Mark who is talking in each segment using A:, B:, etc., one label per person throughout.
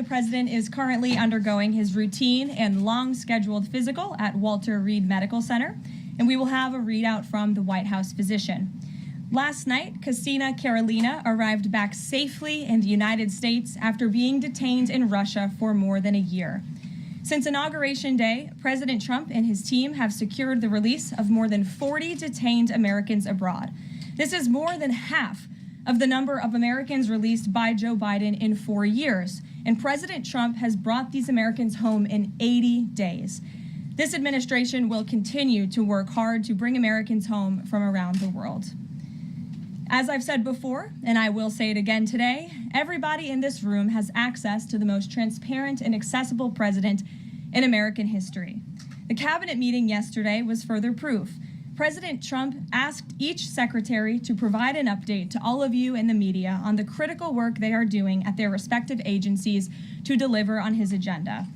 A: The president is currently undergoing his routine and long-scheduled physical at Walter Reed Medical Center, and we will have a readout from the White House physician. Last night, Kassina Karolina arrived back safely in the United States after being detained in Russia for more than a year. Since Inauguration Day, President Trump and his team have secured the release of more than 40 detained Americans abroad. This is more than half of the number of Americans released by Joe Biden in 4 years, and President Trump has brought these Americans home in 80 days. This administration will continue to work hard to bring Americans home from around the world. As I've said before, and I will say it again today, everybody in this room has access to the most transparent and accessible president in American history. The cabinet meeting yesterday was further proof. President Trump asked each secretary to provide an update to all of you in the media on the critical work they are doing at their respective agencies to deliver on his agenda.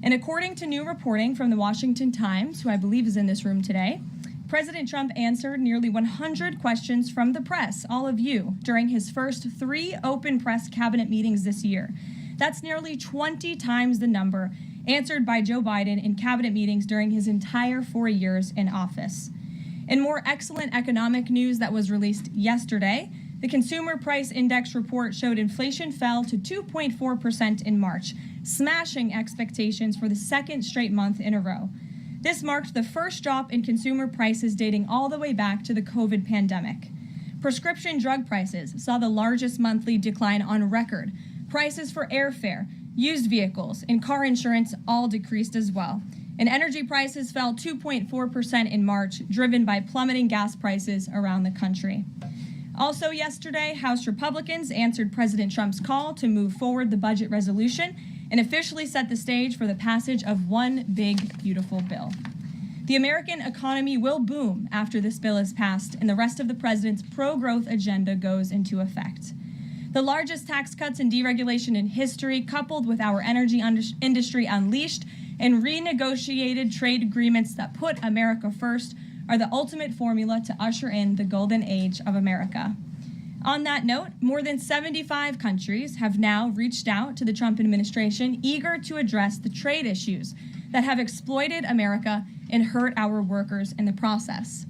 A: And according to new reporting from the Washington Times, who I believe is in this room today, President Trump answered nearly 100 questions from the press, all of you, during his first 3 open press cabinet meetings this year. That's nearly 20 times the number answered by Joe Biden in cabinet meetings during his entire 4 years in office. In more excellent economic news that was released yesterday, the Consumer Price Index report showed inflation fell to 2.4% in March, smashing expectations for the second straight month in a row. This marked the first drop in consumer prices dating all the way back to the COVID pandemic. Prescription drug prices saw the largest monthly decline on record. Prices for airfare, used vehicles, and car insurance all decreased as well. And energy prices fell 2.4% in March, driven by plummeting gas prices around the country. Also yesterday, House Republicans answered President Trump's call to move forward the budget resolution and officially set the stage for the passage of one big, beautiful bill. The American economy will boom after this bill is passed and the rest of the president's pro-growth agenda goes into effect. The largest tax cuts and deregulation in history, coupled with our energy industry unleashed and renegotiated trade agreements that put America first, are the ultimate formula to usher in the golden age of America. On that note, more than 75 countries have now reached out to the Trump administration, eager to address the trade issues that have exploited America and hurt our workers in the process.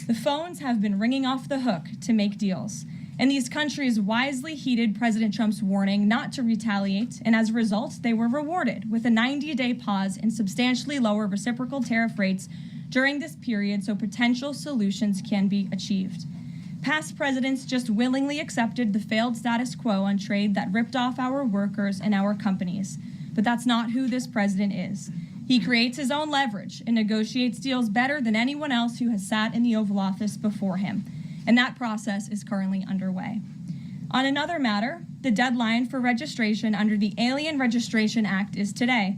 A: The phones have been ringing off the hook to make deals, and these countries wisely heeded President Trump's warning not to retaliate, and as a result, they were rewarded with a 90-day pause and substantially lower reciprocal tariff rates during this period so potential solutions can be achieved. Past presidents just willingly accepted the failed status quo on trade that ripped off our workers and our companies. But that's not who this president is. He creates his own leverage and negotiates deals better than anyone else who has sat in the Oval Office before him. And that process is currently underway. On another matter, the deadline for registration under the Alien Registration Act is today.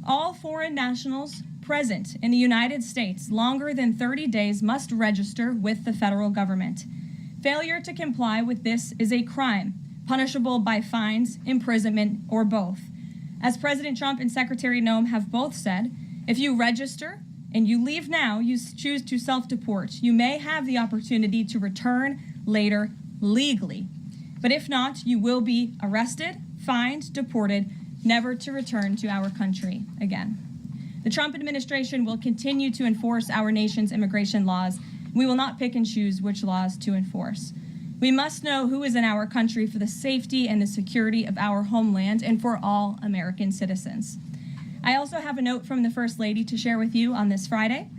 A: All foreign nationals present in the United States longer than 30 days must register with the federal government. Failure to comply with this is a crime, punishable by fines, imprisonment, or both. As President Trump and Secretary Noem have both said, if you register and you leave now, you choose to self-deport, you may have the opportunity to return later legally. But if not, you will be arrested, fined, deported, never to return to our country again. The Trump administration will continue to enforce our nation's immigration laws. We will not pick and choose which laws to enforce. We must know who is in our country for the safety and the security of our homeland and for all American citizens. I also have a note from the First Lady to share with you on this Friday.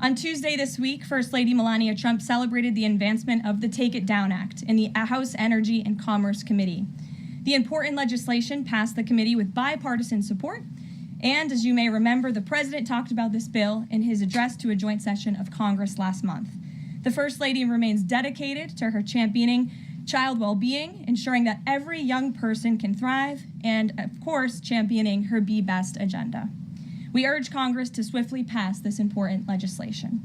A: On Tuesday this week, First Lady Melania Trump celebrated the advancement of the Take It Down Act in the House Energy and Commerce Committee. The important legislation passed the committee with bipartisan support, and as you may remember, the president talked about this bill in his address to a joint session of Congress last month. The First Lady remains dedicated to her championing child well-being, ensuring that every young person can thrive, and of course, championing her Be Best agenda. We urge Congress to swiftly pass this important legislation.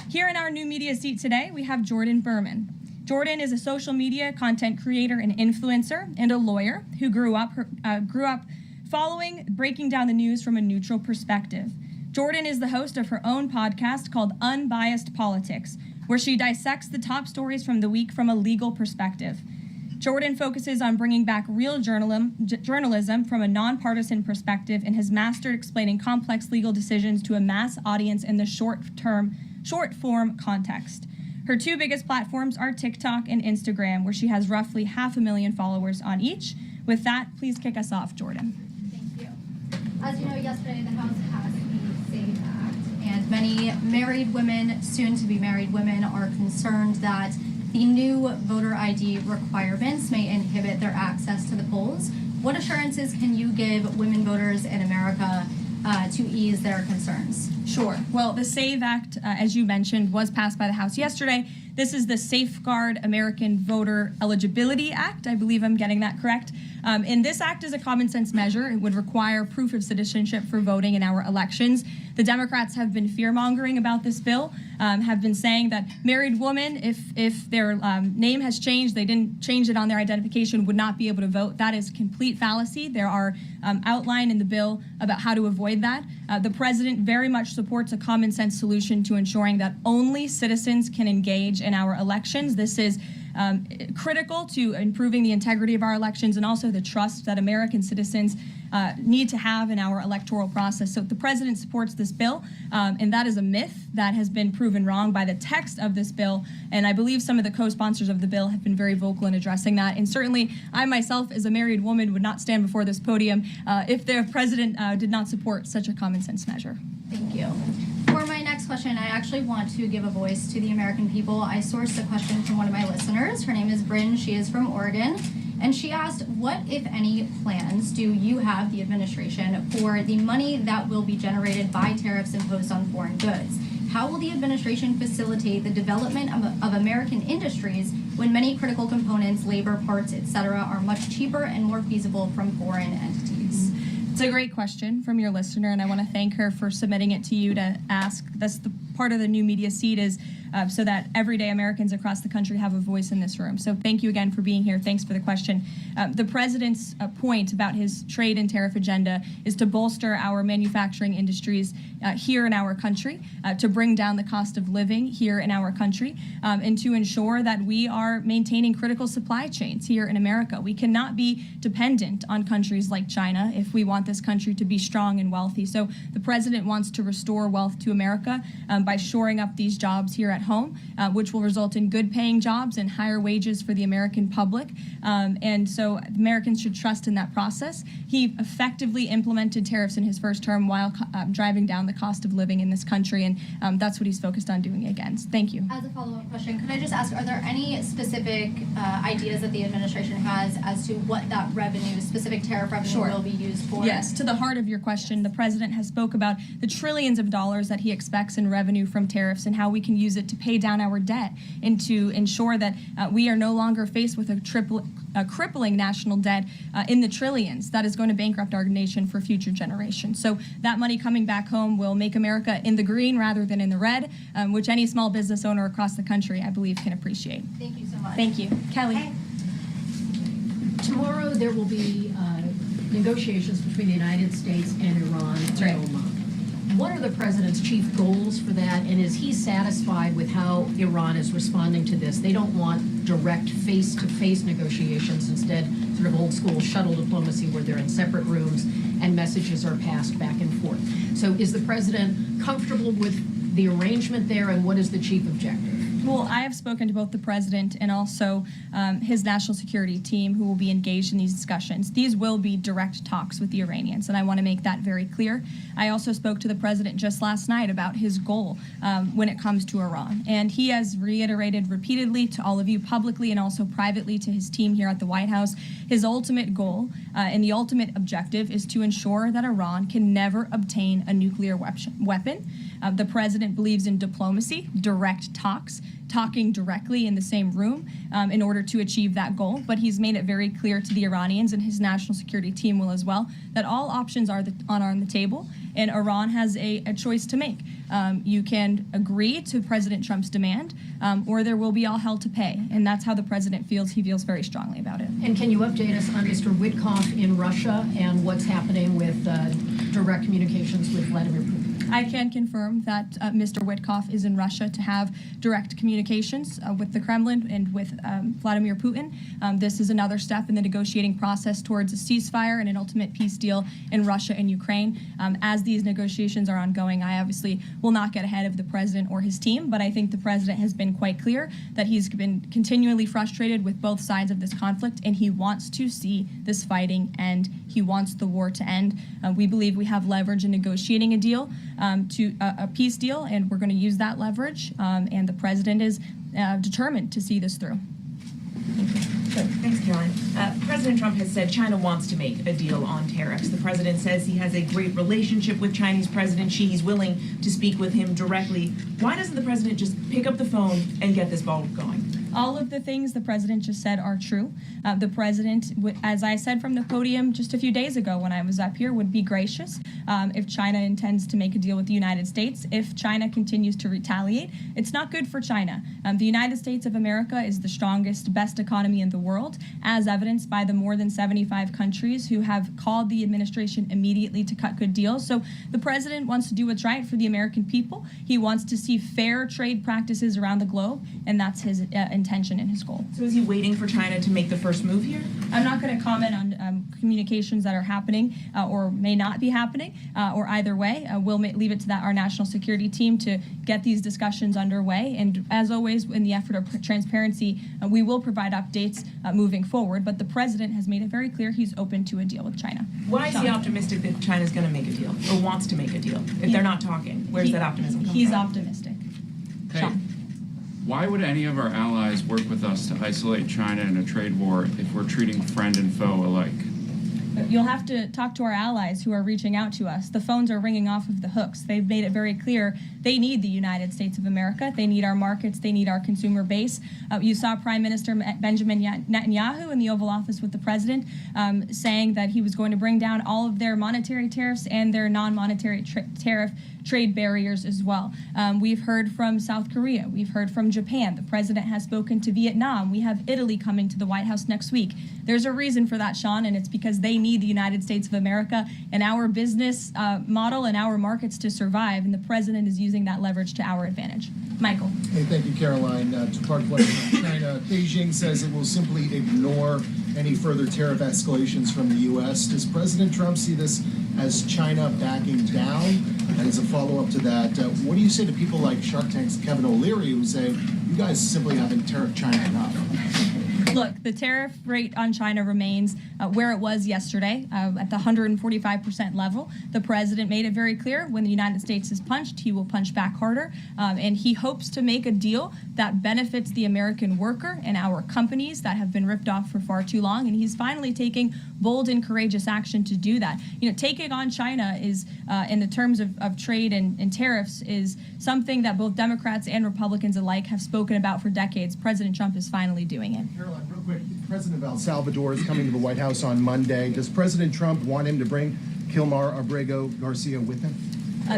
A: Here in our new media seat today, we have Jordan Berman. Jordan is a social media content creator and influencer and a lawyer who grew up following breaking down the news from a neutral perspective. Jordan is the host of her own podcast called Unbiased Politics, where she dissects the top stories from the week from a legal perspective. Jordan focuses on bringing back real journalism from a nonpartisan perspective and has mastered explaining complex legal decisions to a mass audience in the short-form context. Her two biggest platforms are TikTok and Instagram, where she has roughly 500,000 followers on each. With that, please kick us off, Jordan.
B: Thank you. As you know, yesterday the House passed the SAVE Act, and many married women, soon-to-be married women, are concerned that the new voter ID requirements may inhibit their access to the polls. What assurances can you give women voters in America to ease their concerns?
A: Sure. Well, the SAVE Act, as you mentioned, was passed by the House yesterday. This is the Safeguard American Voter Eligibility Act. I believe I'm getting that correct. And this act is a common sense measure. It would require proof of citizenship for voting in our elections. The Democrats have been fear-mongering about this bill, have been saying that married women, if their name has changed, they didn't change it on their identification, would not be able to vote. That is complete fallacy. There are outlined in the bill about how to avoid that. The president very much supports a common sense solution to ensuring that only citizens can engage in our elections. This is critical to improving the integrity of our elections and also the trust that American citizens need to have in our electoral process. So the president supports this bill, and that is a myth that has been proven wrong by the text of this bill. And I believe some of the co-sponsors of the bill have been very vocal in addressing that. And certainly I myself, as a married woman, would not stand before this podium if the president did not support such a common sense measure.
B: Thank you. For my next question, I actually want to give a voice to the American people. I sourced a question from one of my listeners. Her name is Bryn. She is from Oregon. And she asked, what, if any, plans do you have, the administration, for the money that will be generated by tariffs imposed on foreign goods? How will the administration facilitate the development of American industries when many critical components, labor, parts, etc., are much cheaper and more feasible from foreign entities?
A: It's a great question from your listener, and I want to thank her for submitting it to you to ask. That's the part of the new media seat is so that everyday Americans across the country have a voice in this room. So thank you again for being here. Thanks for the question. The president's point about his trade and tariff agenda is to bolster our manufacturing industries here in our country, to bring down the cost of living here in our country, and to ensure that we are maintaining critical supply chains here in America. We cannot be dependent on countries like China if we want this country to be strong and wealthy. So the president wants to restore wealth to America by shoring up these jobs here at home, which will result in good paying jobs and higher wages for the American public. And so Americans should trust in that process. He effectively implemented tariffs in his first term while driving down the cost of living in this country, and that's what he's focused on doing again. Thank you.
B: As a follow-up question, could I just ask, are there any specific ideas that the administration has as to what that revenue, specific tariff revenue, will be used for?
A: Yes, to the heart of your question, the president has spoke about the trillions of dollars that he expects in revenue from tariffs and how we can use it to pay down our debt and to ensure that we are no longer faced with a crippling national debt in the trillions that is going to bankrupt our nation for future generations. So that money coming back home will make America in the green rather than in the red, which any small business owner across the country, I believe, can appreciate.
B: Thank you so much.
A: Thank you. Kelly.
B: Hey.
C: Tomorrow there will be negotiations between the United States and Iran in Oman. What are the president's chief goals for that, and is he satisfied with how Iran is responding to this? They don't want direct face-to-face negotiations, instead sort of old-school shuttle diplomacy where they're in separate rooms and messages are passed back and forth. So is the president comfortable with the arrangement there, and what is the chief objective?
A: Well, I have spoken to both the president and also his national security team who will be engaged in these discussions. These will be direct talks with the Iranians, and I want to make that very clear. I also spoke to the president just last night about his goal when it comes to Iran, and he has reiterated repeatedly to all of you publicly and also privately to his team here at the White House, his ultimate goal and the ultimate objective is to ensure that Iran can never obtain a nuclear weapon. The president believes in diplomacy, direct talks, talking directly in the same room in order to achieve that goal. But he's made it very clear to the Iranians, and his national security team will as well, that all options are on the table, and Iran has a choice to make. You can agree to President Trump's demand, or there will be all hell to pay. And that's how the president feels. He feels very strongly about it.
C: And can you update us on Mr. Witkoff in Russia and what's happening with direct communications with Vladimir Putin?
A: I can confirm that Mr. Witkoff is in Russia to have direct communications with the Kremlin and with Vladimir Putin. This is another step in the negotiating process towards a ceasefire and an ultimate peace deal in Russia and Ukraine. As these negotiations are ongoing, I obviously will not get ahead of the president or his team, but I think the president has been quite clear that he's been continually frustrated with both sides of this conflict, and he wants to see this fighting end. He wants the war to end. We believe we have leverage in negotiating a deal, to a peace deal, and we're going to use that leverage, and the president is determined to see this through.
D: Thanks, Caroline. President Trump has said China wants to make a deal on tariffs. The president says he has a great relationship with Chinese President Xi. He's willing to speak with him directly. Why doesn't the president just pick up the phone and get this ball going?
A: All of the things the president just said are true. The president, as I said from the podium just a few days ago when I was up here, would be gracious if China intends to make a deal with the United States. If China continues to retaliate, it's not good for China. The United States of America is the strongest, best economy in the world, as evidenced by the more than 75 countries who have called the administration immediately to cut good deals. So the president wants to do what's right for the American people. He wants to see fair trade practices around the globe, and that's his intention and his goal.
D: So is he waiting for China to make the first move here?
A: I'm not going to comment on communications that are happening or may not be happening, or either way. We'll leave it to our national security team to get these discussions underway. And as always, in the effort of transparency, we will provide updates moving forward. But the president has made it very clear he's open to a deal with China.
D: Why is he optimistic that China's going to make a deal or wants to make a deal if they're not talking? Where's that optimism come from?
A: He's optimistic.
E: Hey,
A: Sean.
E: why would any of our allies work with us to isolate China in a trade war if we're treating friend and foe alike?
A: You'll have to talk to our allies who are reaching out to us. The phones are ringing off of the hooks. They've made it very clear they need the United States of America. They need our markets. They need our consumer base. You saw Prime Minister Benjamin Netanyahu in the Oval Office with the president saying that he was going to bring down all of their monetary tariffs and their non-monetary tariff trade barriers as well. We've heard from South Korea. We've heard from Japan. The president has spoken to Vietnam. We have Italy coming to the White House next week. There's a reason for that, Sean, and it's because they need the United States of America and our business model and our markets to survive, and the president is using that leverage to our advantage. Michael.
F: Hey, thank you, Caroline. Two-part question on China. Beijing says it will simply ignore any further tariff escalations from the U.S. Does President Trump see this as China backing down? And as a follow-up to that, what do you say to people like Shark Tank's Kevin O'Leary who say, you guys simply haven't tariffed China enough?
A: Look, the tariff rate on China remains where it was yesterday, at the 145% level. The president made it very clear when the United States is punched, he will punch back harder. And he hopes to make a deal that benefits the American worker and our companies that have been ripped off for far too long. And he's finally taking bold and courageous action to do that. You know, taking on China is, in the terms of trade and tariffs, is something that both Democrats and Republicans alike have spoken about for decades. President Trump is finally doing it.
F: Caroline, real quick, the president of El Salvador is coming to the White House on Monday. Does President Trump want him to bring Kilmar Abrego Garcia with him?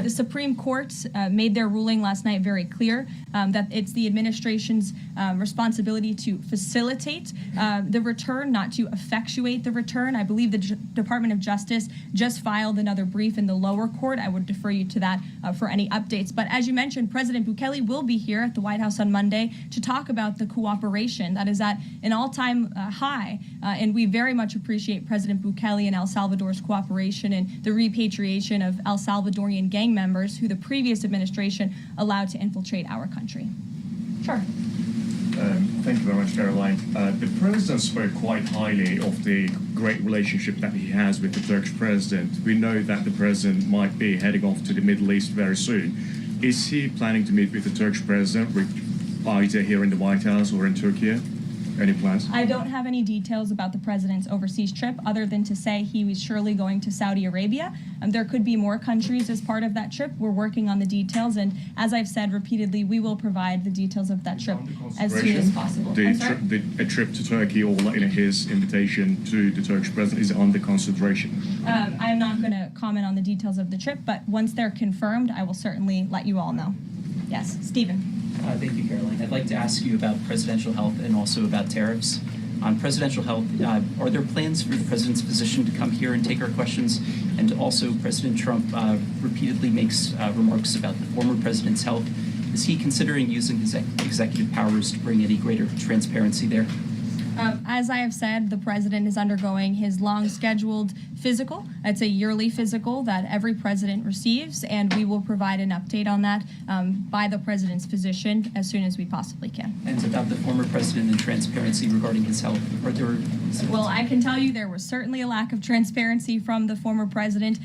A: The Supreme Court made their ruling last night very clear that it's the administration's responsibility to facilitate the return, not to effectuate the return. I believe the Department of Justice just filed another brief in the lower court. I would defer you to that for any updates. But as you mentioned, President Bukele will be here at the White House on Monday to talk about the cooperation that is at an all-time high. And we very much appreciate President Bukele and El Salvador's cooperation and the repatriation of El Salvadorian gang members who the previous administration allowed to infiltrate our country. Sure.
G: Thank you very much, Caroline. The president spoke quite highly of the great relationship that he has with the Turkish president. We know that the president might be heading off to the Middle East very soon. Is he planning to meet with the Turkish president, either here in the White House or in Turkey? Any plans?
A: I don't have any details about the president's overseas trip other than to say he was surely going to Saudi Arabia. There could be more countries as part of that trip. We're working on the details, and as I've said repeatedly, we will provide the details of that trip as soon as possible.
G: A trip to Turkey, or his invitation to the Turkish president, is under consideration?
A: I'm not going to comment on the details of the trip, but once they're confirmed, I will certainly let you all know. Yes, Stephen.
H: Thank you, Caroline. I'd like to ask you about presidential health and also about tariffs. On presidential health, are there plans for the president's physician to come here and take our questions? And also, President Trump repeatedly makes remarks about the former president's health. Is he considering using his executive powers to bring any greater transparency there?
A: As I have said, the president is undergoing his long-scheduled physical. It's a yearly physical that every president receives, and we will provide an update on that by the president's physician as soon as we possibly can.
H: And about the former president and transparency regarding his health, are there...
A: Well, I can tell you there was certainly a lack of transparency from the former president,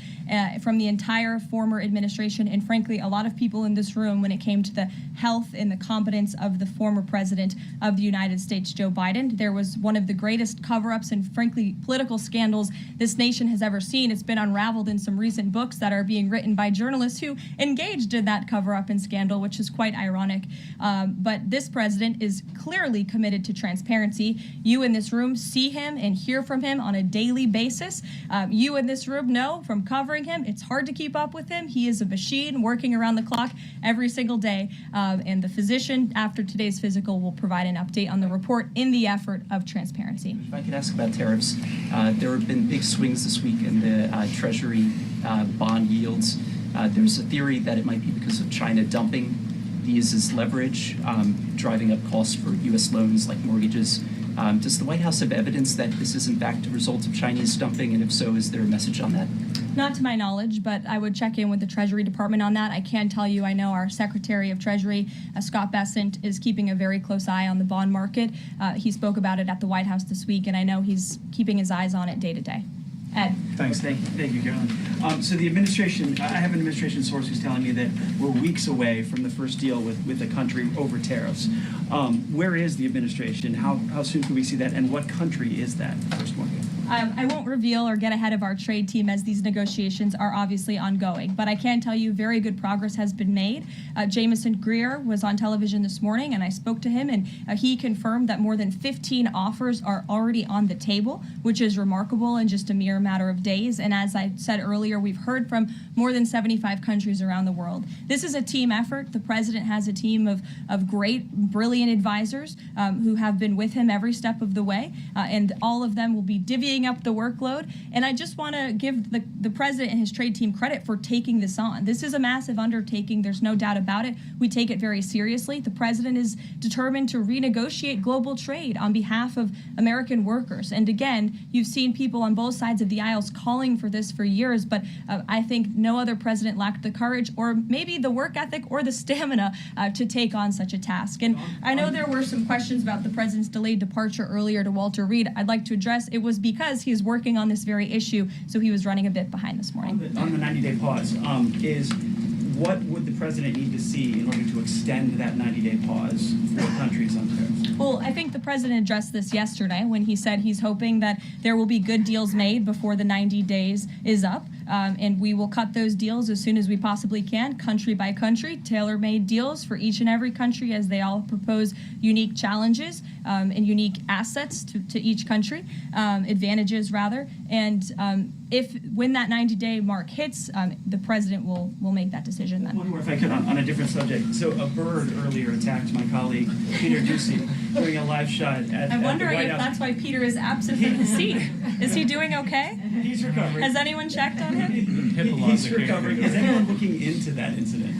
A: from the entire former administration, and frankly, a lot of people in this room when it came to the health and the competence of the former president of the United States, Joe Biden. There was one of the greatest cover-ups and frankly political scandals this nation has ever seen. It's been unraveled in some recent books that are being written by journalists who engaged in that cover-up and scandal, which is quite ironic. But this president is clearly committed to transparency. You in this room see him and hear from him on a daily basis. You in this room know from covering him, it's hard to keep up with him. He is a machine working around the clock every single day. And the physician, after today's physical, will provide an update on the report in the effort of transparency.
H: If I could ask about tariffs, there have been big swings this week in the Treasury bond yields. There's a theory that it might be because of China dumping these as leverage, driving up costs for U.S. loans like mortgages. Does the White House have evidence that this is in fact a result of Chinese dumping, and if so, is there a message on that?
A: Not to my knowledge, but I would check in with the Treasury Department on that. I can tell you I know our Secretary of Treasury, Scott Bessent, is keeping a very close eye on the bond market. He spoke about it at the White House this week, and I know he's keeping his eyes on it day to day. Ed.
I: Thanks. Thank you, Caroline. So the administration, I have an administration source who's telling me that we're weeks away from the first deal with the country over tariffs. Where is the administration? How soon can we see that? And what country is that first one?
A: I won't reveal or get ahead of our trade team as these negotiations are obviously ongoing, but I can tell you very good progress has been made. Jameson Greer was on television this morning, and I spoke to him, and he confirmed that more than 15 offers are already on the table, which is remarkable in just a mere matter of days. And as I said earlier, we've heard from more than 75 countries around the world. This is a team effort. The president has a team of great, brilliant advisors who have been with him every step of the way, and all of them will be divvying up the workload. And I just want to give the president and his trade team credit for taking this on. This is a massive undertaking. There's no doubt about it. We take it very seriously. The president is determined to renegotiate global trade on behalf of American workers. And again, you've seen people on both sides of the aisles calling for this for years, but I think no other president lacked the courage or maybe the work ethic or the stamina to take on such a task. And I know there were some questions about the president's delayed departure earlier to Walter Reed. I'd like to address it was because he's working on this very issue, so he was running a bit behind this morning.
I: On the 90-day pause, what would the president need to see in order to extend that 90-day pause for countries on tariffs?
A: Well, I think the president addressed this yesterday when he said he's hoping that there will be good deals made before the 90 days is up. And we will cut those deals as soon as we possibly can, country by country, tailor-made deals for each and every country as they all propose unique challenges and unique assets to each country, advantages rather. And when that 90-day mark hits, the president will make that decision then.
I: One more, if I could, on a different subject. So a bird earlier attacked my colleague, Peter Doocy, doing a live shot at
A: I'm wondering
I: the White
A: if
I: House.
A: that's why Peter is absent from his seat. Is he doing okay?
I: He's recovering.
A: Has anyone checked on him?
I: He's recovering. Is anyone looking into that incident?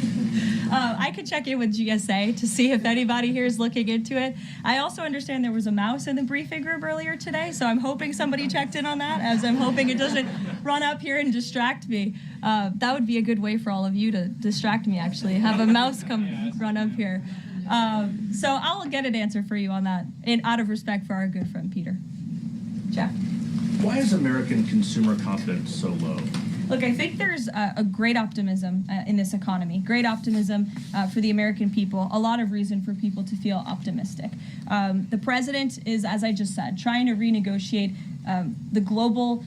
A: I could check in with GSA to see if anybody here is looking into it. I also understand there was a mouse in the briefing room earlier today, so I'm hoping somebody checked in on that, as I'm hoping it doesn't run up here and distract me. That would be a good way for all of you to distract me, actually, have a mouse come run up here. So I'll get an answer for you on that, out of respect for our good friend Peter. Jeff?
J: Why is American consumer confidence so low?
A: Look, I think there's a great optimism in this economy, great optimism for the American people, a lot of reason for people to feel optimistic. The president is, as I just said, trying to renegotiate the global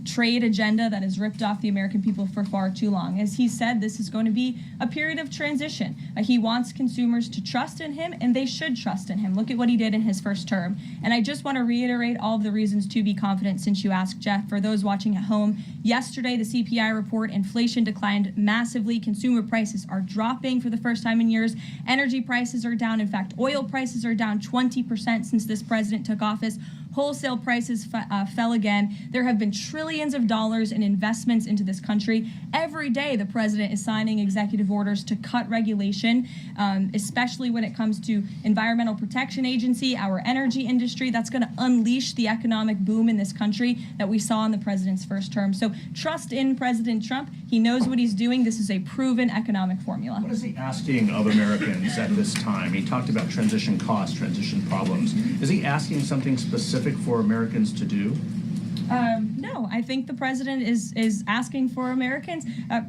A: trade agenda that has ripped off the American people for far too long. As he said, this is going to be a period of transition. He wants consumers to trust in him, and they should trust in him. Look at what he did in his first term. And I just want to reiterate all of the reasons to be confident since you asked, Jeff. For those watching at home, yesterday the CPI report, inflation declined massively. Consumer prices are dropping for the first time in years. Energy prices are down. In fact, oil prices are down 20% since this president took office. Wholesale prices fell again. There have been trillions of dollars in investments into this country. Every day, the president is signing executive orders to cut regulation, especially when it comes to Environmental Protection Agency, our energy industry. That's going to unleash the economic boom in this country that we saw in the president's first term. So trust in President Trump. He knows what he's doing. This is a proven economic formula.
J: What is he asking of Americans at this time? He talked about transition costs, transition problems. Is he asking something specific for Americans to do?
A: No, I think the president is asking for Americans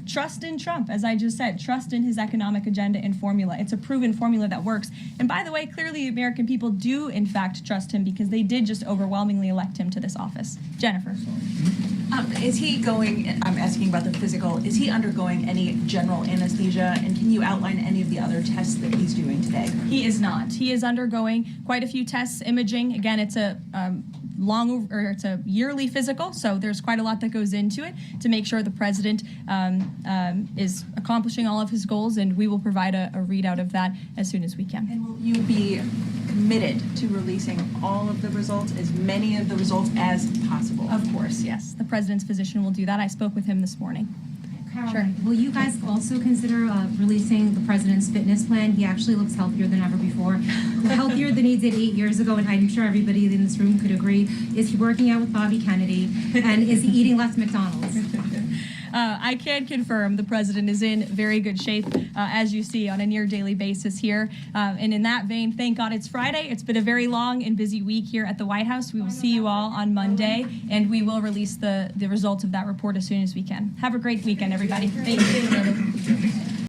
A: trust in Trump, as I just said, trust in his economic agenda and formula. It's a proven formula that works. And by the way, clearly the American people do in fact trust him because they did just overwhelmingly elect him to this office. Jennifer.
K: Is he going, I'm asking about the physical, is he undergoing any general anesthesia? And can you outline any of the other tests that he's doing today?
A: He is not. He is undergoing quite a few tests, imaging. Again, it's a it's a yearly physical, so there's quite a lot that goes into it to make sure the president is accomplishing all of his goals, and we will provide a readout of that as soon as we can.
K: And will you be committed to releasing all of the results, as many of the results as possible?
A: Of course, yes. The president's physician will do that. I spoke with him this morning.
L: Caroline,
A: Sure.
L: will you guys also consider releasing the president's fitness plan? He actually looks healthier than ever before. Healthier than he did 8 years ago, and I'm sure everybody in this room could agree. Is he working out with Bobby Kennedy? And is he eating less McDonald's?
A: I can confirm the president is in very good shape, as you see, on a near daily basis here. And in that vein, thank God it's Friday. It's been a very long and busy week here at the White House. We will see you all on Monday, and we will release the results of that report as soon as we can. Have a great weekend, everybody. Thank you.